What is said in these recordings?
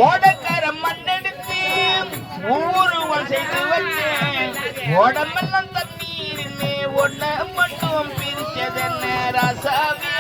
ஓடக்கார மண்ணெடுத்து ஊருவம் செய்து வச்சேன். உடம்பெல்லாம் தண்ணீருமே ஒன்ன மட்டும் பிரிச்சதென்ன ராசாவே,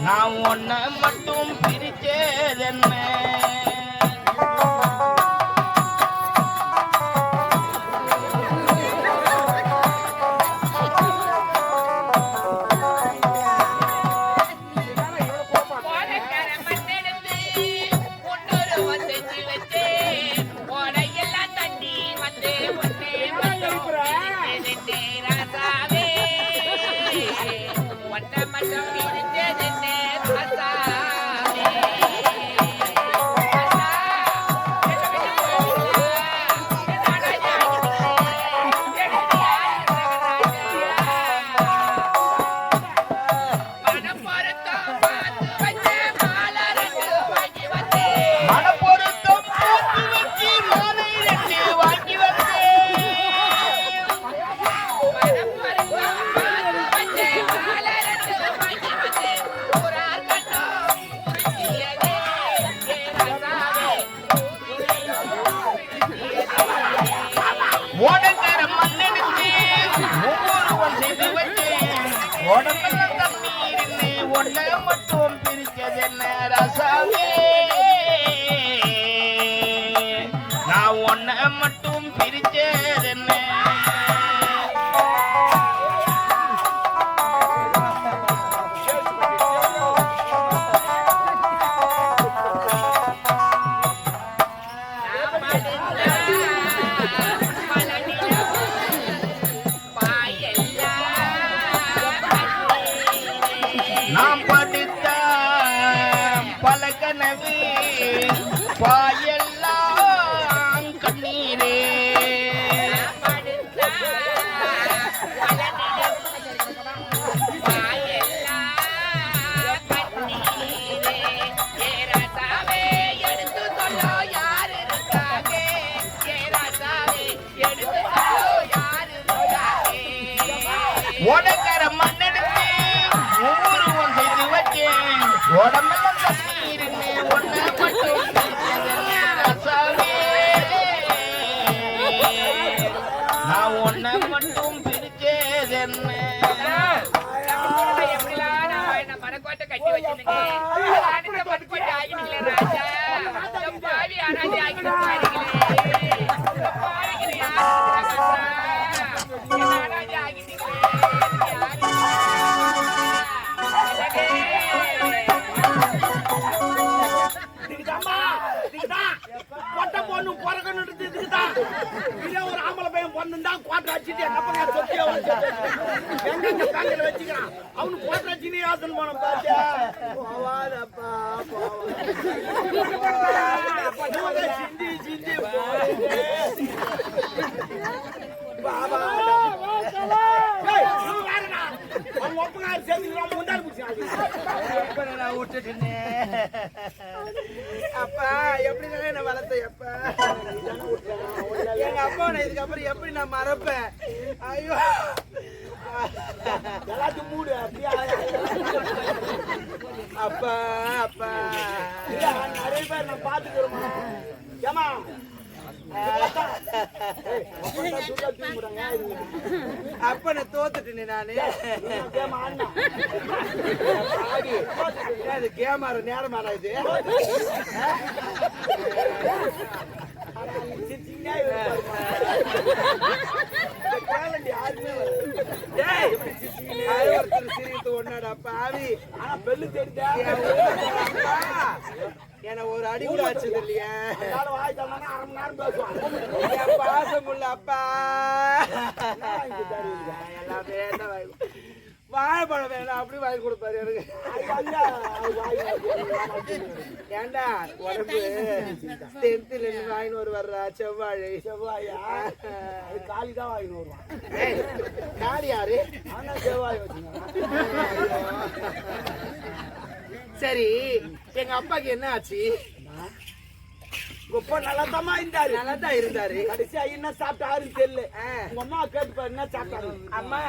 நான் ஒன்ன மட்டும் பிரிச்சதென்ன. உடம்பெல்லாம் தண்ணீருமே ஒன்ன மட்டும் பிரிச்சதென்ன ராசாவே, நான் ஒன்ன மட்டும் பிரிச்சதென்ன. நாம் படித்த பல கனவு பாயெல்லாம் கண்ணீரே, ஓடக்கார மண்ணெடுத்து ஊருவம் செய்து வச்சேன். உடம்பெல்லாம் தண்ணீருமே ஒன்ன மட்டும் ராசாவே, நான் ஒன்ன மட்டும் பிரிச்சதென்ன. மரக்கோட்டை கட்டி வச்சிருக்கேன் பட்டுக்கோட்டை ஆகினீங்களே ராஜா, பாவி ஆனாஜி ஆகிட்டு ஒரு ஆம்பளை பையன் பொண்ணுந்தா கோட்டை அடிச்சுட்டு என்ன சொத்தியா வச்சுக்கிறான். அவனு கோட்டை அடிச்சு யோசனை போன பாத்தியா சிந்தி சிந்தி பாபா ஒப்பனாரு சேர்ந்து முந்தாடி விட்டுட்டு அப்பா எப்படி என்ன வளர்த்த அப்பா எங்க அப்பா இதுக்கப்புறம் எப்படி நான் மறப்பேன். ஐயோ எல்லாத்தையும் மூடு அப்பா அப்பா நிறைய பேர் நான் பாத்துக்கிறோமா ஏமா அப்ப நான் தோத்துட்டேனே நானு கேமாற நேரமாடா இது ஒன்னாடா பாவி ஆனா பெல்லு தெரிஞ்சா என்ன ஒரு அடி கூட ஆச்சது இல்லையா? வாய் தந்தானே 1/2 மணி நேரம் பேசுவான். என் பாசமுள்ள அப்பா எல்லாமே என்ன வாழைப்பழம் வேணும் அப்படி வாங்கி கொடுப்பாரு எனக்கு. ஏண்டா உடம்பு டென்த்ல இருந்து வாங்கின்னு வருவாரா செவ்வாழையா? காலி தான் வாங்கின்னு வருவான். காலி யாரு? ஆனா செவ்வாய் சரி, எங்க அப்பாக்கு என்ன ஆச்சு? ரொம்ப நல்லதாமா இருந்தாரு. நல்லா தான் இருந்தாரு. கடைசியா என்ன சாப்பிட்டாருன்னு தெரியல. உங்க அம்மா கேட்டு பாரு என்ன சாப்பிட்டாரு. அம்மா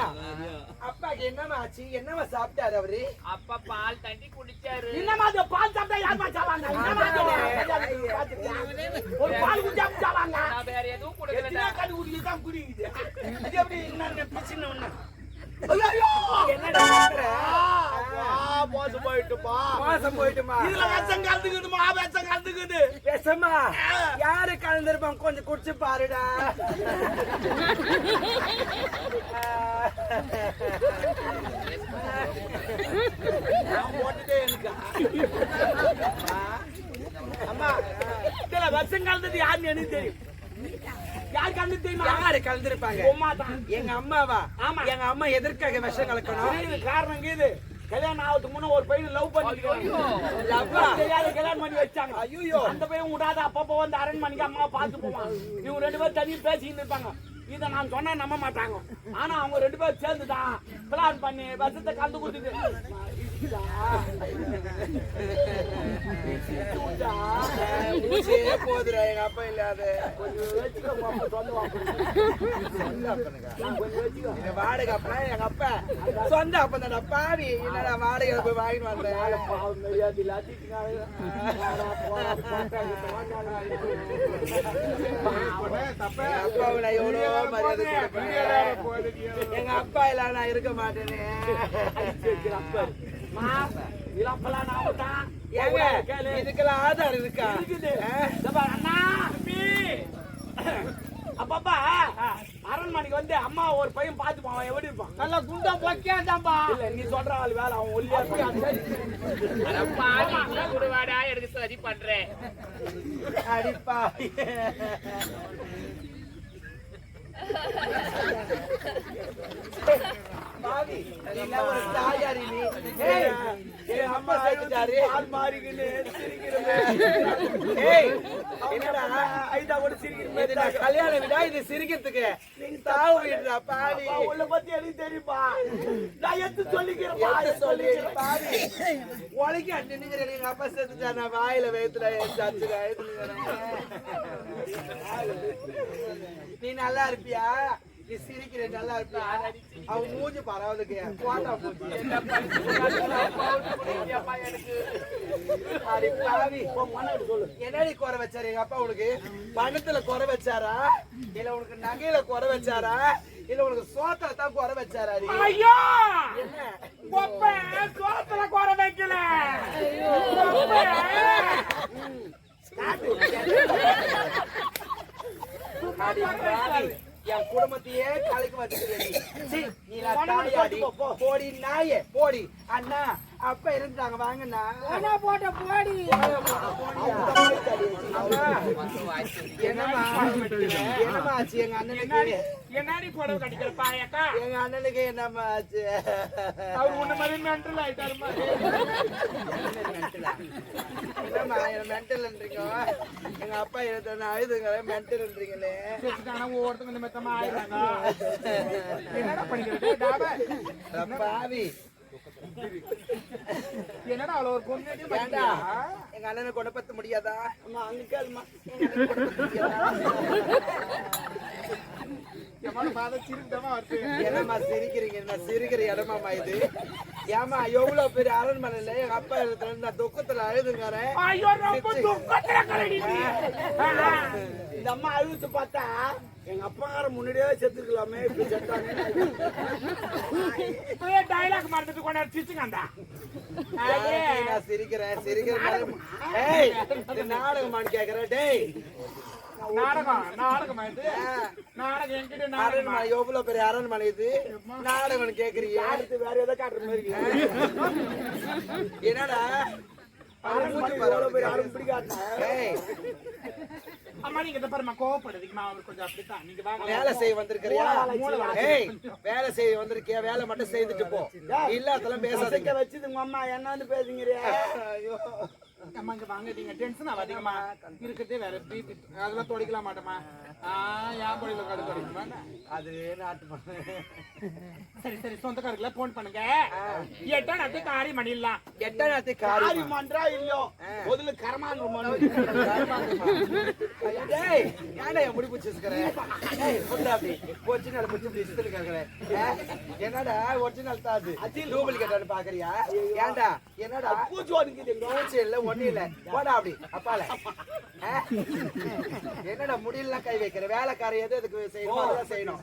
அப்பாக்கு என்னமா ஆச்சு? என்னமா சாப்பிட்டாரு அவரு? அப்பா பால் தண்ணி குடிச்சாரு. என்னமா அது பால் சாப்பிட்டா யாருமா சாவாங்க? என்னமா அது? ஒரு பால் குடிச்சா சாவாங்க. நான் வேற எதுவும் குடிக்கல. எத்தனை கடி குடிக்க தான் குடிக்குது. இது எப்படி என்ன பிரச்சனை ஒண்ணு? ஐயோ என்னடா பண்ற? மோசம் போயிட்டுப்பா. மோசம் போயிட்டுமா? இதுல விஷம் கலந்துக்குதுமா, விஷம் கலந்துக்குது. விஷமா? யாரு கலந்துருப்பான்? கொஞ்சம் குடிச்சு பாருடா. நான் போட்டுட்டே எனக்கு. அம்மா இதுல விஷம் கலந்தது யாருன்னு எனக்கு தெரியும். யார் கலந்து தெரியுமா? யாரு கலந்துருப்பாங்க? உமா தான். எங்க அம்மாவா? ஆமா. எங்க அம்மா எதற்காக விஷம் கலக்கணும்? இது காரணம் இது. கல்யாணம் ஆகிறதுக்கு முன்ன ஒரு பையன் லவ் பண்ணிருக்காங்க. தெரியாத கல்யாணம் பண்ணி வச்சாங்க. ஐயோ, அந்த பையன் விடாத அப்பப்போ வந்து அரண்மனைக்கு அம்மா பார்த்து போவான். இவங்க 2 பேரும் தனியாக பேசிக்கிட்டு இருப்பாங்க. இதை நான் சொன்னா நம்ப மாட்டாங்க. ஆனா அவங்க 2 பேரும் சேர்ந்துதான் பிளான் பண்ணி விஷத்தை கலந்து கொடுத்துட்டு போதுடா எங்க அப்பா இல்லாத. கொஞ்சம் வச்சுக்கோ. அப்பா சொல்லுவாங்க வாடகை அப்பா எங்க அப்பா சொந்த அப்பா தானே பாவி. என்னடா வாடகை போய் வாங்கிட்டு வந்தேன். அப்பாவை நான் எவ்வளோ மரியாதை கொடுப்பேன். எங்க அப்பா இல்ல நான் இருக்க மாட்டேனே. ஏங்க இதுக்கெல்லாம் ஆதாரம் இருக்கா? அண்ணா அப்பப்பா அரண்மனைக்கு வந்து அம்மா ஒரு பையன் பார்த்து போவான். எப்படி இருப்பான்? நல்லா குண்டா போக்கியாதான்பா. இல்ல நீ சொல்ற ஆள் வேலை அவன் ஒல்லியா குடுவாடா எனக்கு சரி பண்றேன். அடிப்பா பாவி, நீ ஒரு தாயாரி நீ. என் அம்மா சேர்த்துட்டாரு. ஆள் மாறிக்கின்னு சிரிக்கிறமே. என்னடா ஐதா கூட சிரிக்கிறமே. இது நான் கல்யாண விடா, இது சிரிக்கிறதுக்கு. நீங்க தாவு விடுறா பாவி. உள்ள பத்தி எனக்கு தெரியுமா? நான் எடுத்து சொல்லிக்கிறேன். யாரு சொல்லி பாவி உலகி அண்ணுங்கிற எங்க அப்பா சேர்த்துட்டா. நான் வாயில வயிற்றுல நீ நல்லா இருப்பியா? நீ சிரிக்கிற நல்லா இருப்பியா? அவன் மூஞ்சி பரவாயில்லைக்கு போட்டா மூஞ்சி என்னடி குறை வச்சாரு எங்க அப்பா? உனக்கு பணத்துல குறை வச்சாரா? இல்ல உனக்கு நகையில குறை வச்சாரா? இல்ல உனக்கு சோத்துல தான் குறை வச்சாரா? ஐயோ என்ன சோத்துல குறை வைக்கல. என் குடும்பத்தையே கலைக்கு வச்சுக்கிறேன். போடி நாயே போடி. அண்ணா அப்ப இருந்தாங்க வாங்கண்ணா. போட்ட போடி. என்னமா ஆச்சு எங்க அண்ணனுக்கு? என்னடி புடவை கட்டிக்கிற பாயக்கா? எங்க அண்ணனுக்கு என்னமா ஆச்சு? அவர் உன்ன மாதிரி மென்டல் ஆயிட்டாருமா. என்னமா மென்டல்ன்றீங்க? எங்க அப்பா எழுத ஆயுதங்க மென்டல்ன்றீங்களே. ஒவ்வொருத்தங்க இந்த மெத்தமா ஆயிடுறாங்க. என்னடா பண்ணிக்கிறது பாவி? என்னடா அவ்வளவு ஒரு பொண்ணு ஏண்டா எங்க அண்ணனை குணப்படுத்த முடியாதா? அங்க கேளுமா. என்னம்மா சிரிக்கிறீங்க? என்ன சிரிக்கிற இடமாமா இது? ஏமா எவ்வளவு பெரிய அரண்மனையில எங்க அப்பா இடத்துல நான் துக்கத்துல அழுதுங்கிறேன். இந்த அம்மா அழுத்து பார்த்தா எங்க அப்பாக்கார முன்னாடியே செத்துருக்கலாமே. இப்படி செத்தானே டைலாக் மார்க்கெட்டு கொண்டாடி சிரிச்சுங்கண்டா. நான் சிரிக்கிறேன் சிரிக்கிறேன். ஏய் நாடகமான்னு கேக்குறேன். டேய் நாடகம் நாடகமா இது? நாடகம் என்கிட்ட அரண்மனை எவ்வளவு பெரிய அரண்மனை இது? நாடகம் கேக்குறீங்க? வேற ஏதோ காட்டுற மாதிரி. என்னடா அரண்மனைக்கு எவ்வளவு பேர் யாரும் பிடிக்காட்டா? ஏய், அம்மா நீங்க இந்த பாருமா கோவப்படுறதுக்குமா அவர் கொஞ்சம் அப்படித்தான் நீங்க வாங்க வேலை செய்ய வந்திருக்கிறியா? ஏய், வேலை செய்ய வந்திருக்கியா? வேலை மட்டும் செய்துட்டு போ. இல்ல அதெல்லாம் பேசாதீங்க. பசங்க வச்சுது உங்க அம்மா என்னன்னு பேசுங்கிறியா? ஐயோ, அம்மா இங்க வாங்க நீங்க டென்ஷன் ஆகாதீங்கம்மா இருக்கிறதே வேற பிபி அதெல்லாம் தொடைக்கலாம் மாட்டோமா ஏன் பொழில கடை தொடைக்குமா அது நாட்டு பண்ண. சரி சரி சொந்தக்காரங்கள போன் பண்ணுங்க 8 நாட்டு காரி மணிலாம் எட்டாம் காரி ஆரி மன்றா இல்லையோ முதல்ல கரமான் டேய், ஏன்டா என் முடி பிடிச்சி வச்சுக்கிறேன்? ஏய், புட்டா அப்படி ஒரிஜினல் பிடிச்சி பிடிச்சி கேட்கிறேன். என்னடா ஒரிஜினல் தான் அது டூப்ளிகேட் பாக்குறியா? ஏன்டா என்னடா பூச்சி ஒதுக்குது பூச்சி இல்ல ஒண்ணு இல்ல, போடா அப்படி அப்பால. என்னடா முடியெல்லாம் கை வைக்கிற? வேலைக்கார எது எதுக்கு செய்யணும் அதெல்லாம் செய்யணும்.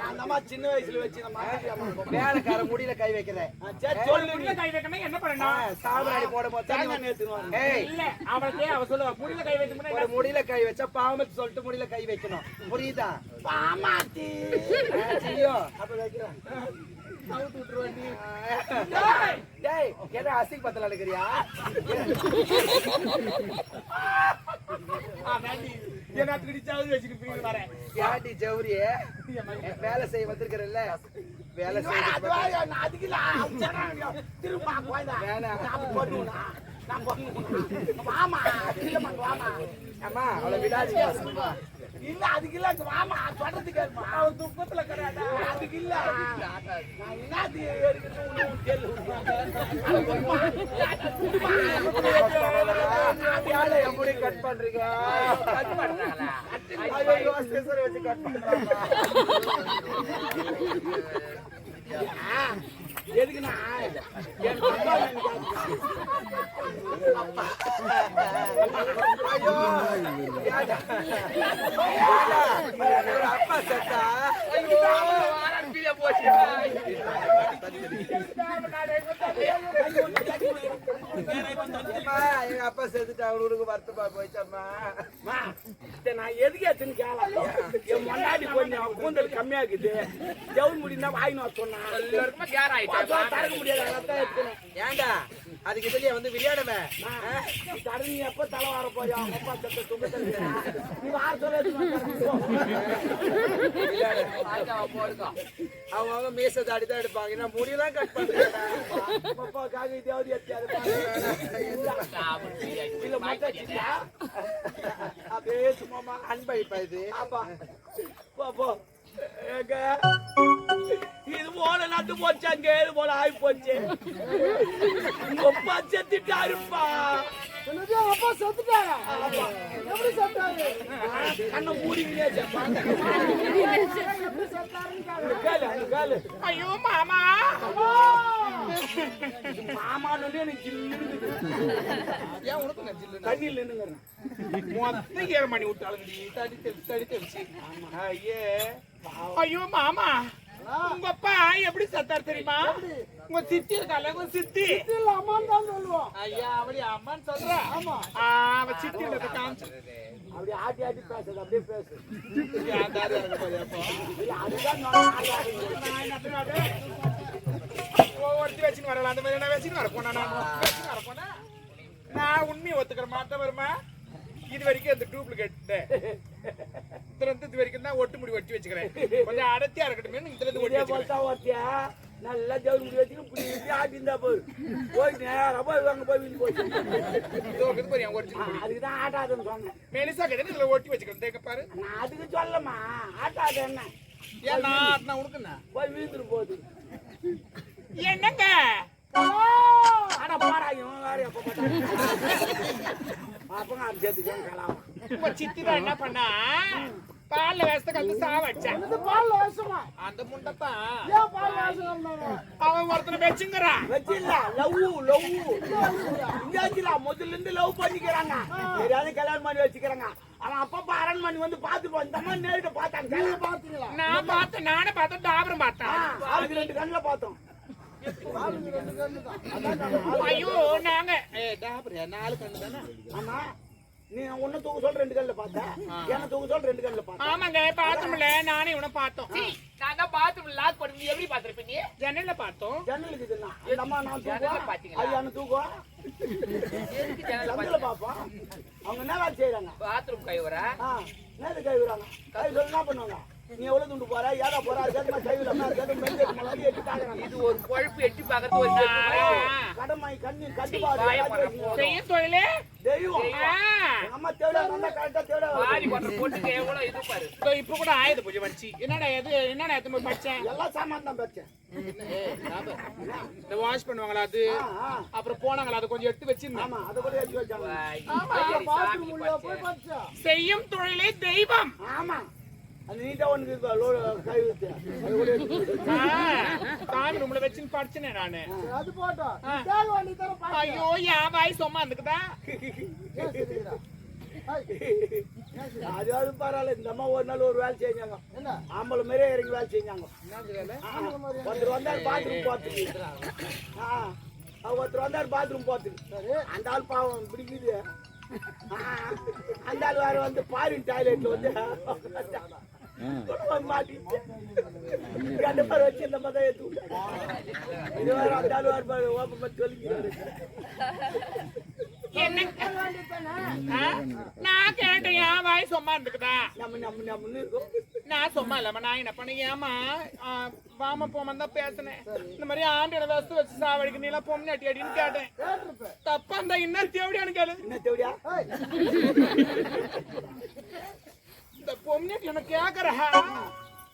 அந்த அம்மா சின்ன வயசுல வச்சு நம்ம வேலைக்கார முடியல கை வைக்கிற. முடியல கை வைக்கணும் என்ன பண்ணணும் சாம்பிராணி போடும் போது ஏய், இல்ல அவளுக்கே அவ சொல்லுவா முடியல கை வைக்கணும் ஒரு முடியல கை வச்சா பாவம் சொல்லிட்டு முடியல கை வைக்கணும். புரியுதா? பாமாத்தி ஐயோ, அப்ப வைக்கிறேன். டேய், என்ன அசிங்க பத்தல இருக்கிறியா? என்ன பிடிச்சாவது வச்சுக்கிட்டு வரேன் ஏன்டி ஜவுரியே வேலை செய்ய வந்திருக்கிறல்ல? வேலை செய்ய திரும்ப அம்மா அவளை விடாதீங்க. இல்ல அதுக்கு இல்ல வாமா சொல்றதுக்கு அவன் துக்கத்துல கிடையாதா? அதுக்கு இல்ல எப்படி கட் பண்றீங்க? கட் பண்றாங்களா? வச்சு கட் பண்றாங்க. எதுக்குண்ணா ஐயோ, அப்பா சத்தா. எங்க அப்பா செத்துட்டு அவனுக்கு வருத்தமா போயிச்சம்மா. நான் எதுக்கு எத்தனை கேளம் என் முன்னாடி கொஞ்சம் கூந்தல் கம்மியா இருக்குது. ஜவுன் முடிந்தா வாங்கினு வர சொன்னா எல்லாருக்கும் யார் ஆயிட்டா தரக்க முடியாது. அதான் எடுக்கணும். ஏண்டா அதுக்கு இதுலயே வந்து விளையாடுவே? தடனி எப்ப தலை வர போறியா? அவங்க அப்பா சத்த தும்ப தருங்க. நீ வார சொல்ல அவங்க மீச தாடி தான் எடுப்பாங்க. நான் முடியெல்லாம் கட் பண்றேன். அப்பாக்காக இதாவது இல்ல மாட்டா அப்படியே சும்மா அன்பளிப்பா இது. அப்பா போ ஏங்க இது போல நட்டு போச்சாங்க. இது போல ஆகி போச்சு. உங்க அப்பா செத்துட்டாருப்பா. அப்பா செத்துட்டாரா? எப்படி செத்தாரு? கண்ணை மூடிக்கிட்டே செத்தாங்க. ஐயோ மாமா மாமான்னு எனக்கு ஜில்லுன்னு ஏன் உனக்கு நான் ஜில்லு தண்ணியில் நின்னுங்கிறேன். மொத்த 7 மணி விட்டாளுங்கடி தடி தெளிச்சு ஐயே ஐயோ மாமா உங்க அப்பா எப்படி சத்தார் தெரியுமா? உங்க சித்தி இருக்கால உங்க சித்தி அம்மான்னு தான் சொல்லுவோம். ஐயா அவளி அம்மான்னு சொல்ற ஆமா அவ சித்தி இல்ல காமிச்சு அப்படி ஆட்டி ஆட்டி பேசுது. அப்படியே பேசு. ஒருத்தி வச்சுன்னு வரல அந்த மாதிரி நான் வச்சுன்னு வரப்போனா நான் உண்மையை ஒத்துக்கிற மாட்டேன் வருமா? இது வரைக்கும் இந்த டூப்ளிகேட் இது வரைக்கும் தான் ஒட்டு முடி வச்சு வச்சுக்கிறேன். கொஞ்சம் அடர்த்தியா இருக்கட்டும் இதுல இருந்து ஒட்டி வச்சுக்கிறேன். நல்லா ஜவுளி முடி வச்சுன்னு புடி ஆட்டி இருந்தா போய் நேரம் போய் வாங்க போய் வீட்டு போச்சு. அதுக்குதான் ஆட்டாதுன்னு சொன்னேன். மெலிசா கிட்ட இதுல ஒட்டி வச்சுக்கிறேன். தேக்க பாரு நான் அதுக்கு சொல்லமா ஆட்டாது என்ன ஏன் நான் உனக்குண்ணா போய் வீட்டுட்டு போகுது. என்னங்க ஆனா பாரா இவன் வேற எப்ப அப்பங்க அது சேர்த்துக்கான் கலாமா. உங்க சித்தி தான் என்ன பண்ணா பால்ல வேஸ்த கலந்து சாவச்சேன். பால் வேசமா அந்த முண்டத்தான் ஏன் பால் வேசம் அவன் ஒருத்தனை வச்சுங்கிறான். வச்சில்ல லவ் இங்காச்சில முதல்ல இருந்து லவ் பண்ணிக்கிறாங்க. யாராவது கல்யாணம் பண்ணி வச்சுக்கிறாங்க. அவன் அப்பப்ப அரண்மனை வந்து பாத்துட்டு இந்த மாதிரி நேரிட்ட பார்த்தாங்க. பாத்தீங்களா? நான் பார்த்தேன் நானே பார்த்தேன் டாபரம் பார்த்தேன். அதுக்கு 2 கண்ணுல பார்த்தோம். ஐயோ நாங்க டாபர் 4 கண்ணு தானே. ஆமா நீ உன்ன தூக்க சொல்ற 2 கல்ல பார்த்தா என்ன தூக்க சொல்ற 2 கல்ல பார்த்தா ஆமாங்க பார்த்தோம்ல நானே இவனை பார்த்தோம் நான் தான் பாத்ரூம் லாக் பண்ணி நீ எப்படி பாத்திருப்ப நீ ஜன்னல்ல பார்த்தோம் ஜன்னலுக்கு இதுனா அந்த அம்மா நான் ஜன்னல்ல தூக்குவா பாத்தீங்களா? அது என்ன தூக்குவா எதுக்கு ஜன்னல ஜன்னல பாப்பா அவங்க என்ன வேலை செய்யறாங்க பாத்ரூம் கைவரா நேத்து கை விடுறாங்க கை சொல்ல என்ன பண்ணுவாங்க நீ எவ்வளவு துண்டு போற ஏதா போற அதுக்கு கை விடாம அதுக்கு மெஞ்சு மலடி எட்டி பாக்குறாங்க இது ஒரு கொழுப்பு எட்டி பாக்குறது ஒரு கடமை கண்ணி வாயை போடுற கண்டிப்பா செய்யும் தொழிலே தெய்வம் எங்க அம்மா தேட நல்லா கரெக்டா தேட வாரி போடுற பொண்ணுக்கு எவ்வளவு இது பாரு இதோ இப்ப கூட ஆயுத பூஜை வந்துச்சு என்னடா எத்தனை போய் படிச்சேன் எல்லாம் சாமான் தான் பேச்சேன் இந்த வாஷ் பண்ணுவாங்களா அது அப்புறம் போனாங்களா அது கொஞ்சம் எடுத்து வச்சிருந்தேன் ஆமா அத கூட எடுத்து வச்சாங்க சாமி போய் படிச்சா செய்யும் தொழிலே தெய்வம் ஆமா அது நீட்டா ஒண்ணு கை விட்டு அது கூட எடுத்து வச்சு. சாமி ரூம்ல வச்சுன்னு படிச்சேனே நானு அது போட்டோம் தேவை வண்டி தர ஐயோ என் வாய் சும்மா இருந்துக்குதா அது பரவாயில்ல இந்த அம்மா ஒரு நாள் ஒரு வேலை செஞ்சாங்க ஆம்பளை மாதிரியே இறங்கி வேலை செஞ்சாங்க ஒருத்தர் வந்தாரு பாத்ரூம் போறதுக்கு ஒருத்தர் வந்தாரு பாத்ரூம் போறதுக்கு அந்த ஆள் பாவம் பிடிக்குது அந்த ஆள் வேற வந்து பாரின் டாய்லெட்ல வந்து மாட்டிட்டு ரெண்டு பேர் வச்சு இந்த மாதிரி ஏத்து இது வேற அந்த ஆள் வேற ஓப்பன் பண்ணி சொல்லிக்கிறாரு என்ன நான் கேட்டேன் என் வாய் சும்மா இருந்துக்குதா நம்ம இருக்கும் நான் சும்மா இல்லாம நான் என்ன பண்ணேன் ஏமா வாம போமா தான் பேசினேன் இந்த மாதிரி ஆண்டியோட வஸ்து வச்சு சாவடிக்கு நீலாம் பொம்மை அட்டி அடின்னு கேட்டேன் தப்பா இருந்தா இன்னும் தேவடியான்னு கேளு என்ன தேவடியா இந்த பொம்மை எனக்கு கேக்குற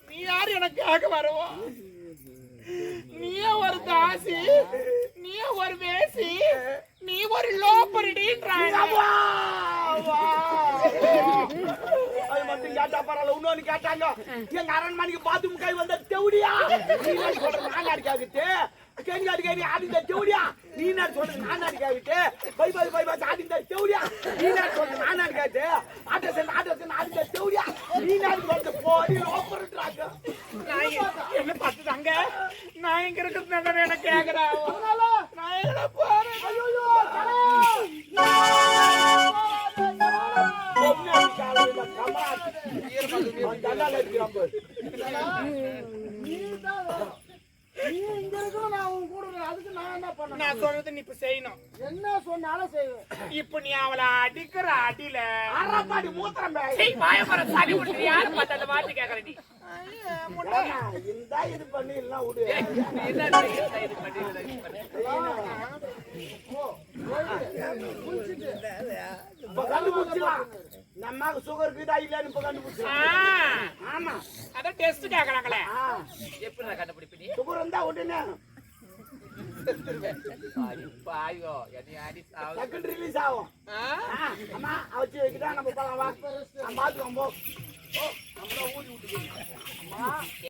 நீ யாரு எனக்கு கேட்க வரவோ நீயே ஒரு தாசி நீயே ஒரு வேசி நீ ஒரு லோப்பரிடின்றாங்க அது மட்டும் கேட்டா பரவாயில்ல இன்னொன்னு கேட்டாங்க எங்க அரண்மனைக்கு பாத்ரூம் கை வந்த தேவடியா நீ என்ன சொல்ற நான் அடிக்காகிட்டு கேள்வி அடிக்காடி ஆடிந்த தேவடியா நீ என்ன சொல்ற நான் அடிக்காகிட்டு பை ஆடிந்த தேவடியா நீ என்ன சொல்ற நான் அடிக்காது ஆட்டசன் ஆடிந்த தேவடியா நீ என்ன சொல்ற போடி லோப்பர்ன்றாங்க என்ன பார்த்துதாங்க நான் எங்க இருக்கிறது எனக்கு கேக்குறா நான் எங்க போறேன் ஐயோ நான் சொல்றது நீ இப்ப செய்யணும் என்ன சொன்னாலும் செய்வேன் இப்ப நீ அவளை அடிக்கிற அடியில அறப்பாடி மூத்திரம் வாயமர சாமி குடுத்து யாரு பார்த்து அந்த வார்த்தை கேக்குற நீ இந்த இது பண்ணி எல்லாம் விடு என்ன இது பண்ணி இப்ப கண்டுபிடிச்சலாம் நம்ம சுகர் இருக்குதா இல்லன்னு இப்ப கண்டுபிடிச்சலாம் ஆமா அதான் டெஸ்ட் கேக்குறாங்களே எப்படி நான் கண்டுபிடிப்ப நீ சுகர் இருந்தா உடனே பாயோ என்னை அடி சாவு செகண்ட் ரிலீஸ் ஆகும் அம்மா அவச்சு வைக்கிட்டா நம்ம போலாம் வா பாத்துக்கோம் போ நம்ம ஊதி விட்டுக்கோங்க